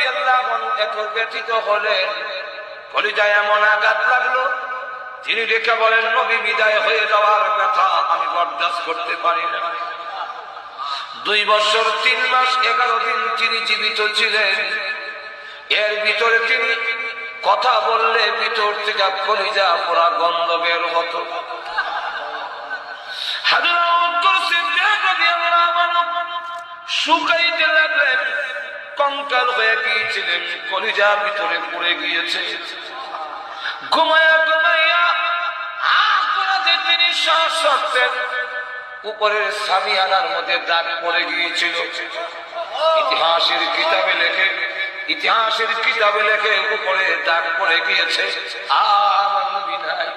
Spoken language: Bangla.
রাদিয়াল্লাহু আনহু এত ব্যথিত হলেন, কলিজায় এমন আঘাত লাগলো, তিনি রেখে বলেন, নবী বিদায় হয়ে যাওয়ার ব্যথা আমি বরদাস্ত করতে পারি না। 2 বছর 3 মাস 11 দিন তিনি জীবিত ছিলেন। এর ভিতরে তিনি কথা বললে ভিতর থেকে কলিজা পোড়া গন্ধ বের হতো। শুকাইতে লাগলেন, কঙ্কাল হয়ে গিয়েছিলেন, কলিজা ভিতরে পড়ে গিয়েছে। ঘুমায়া ঘুমাইয়া আখরাতে তিনি শ্বাস ছাড়তেন, উপরের সামিয়ানার মধ্যে দাগ পড়ে গিয়েছিল। ইতিহাসের কিতাবে লেখে উপরে দাগ পড়ে গিয়েছে, আর নবী নাই।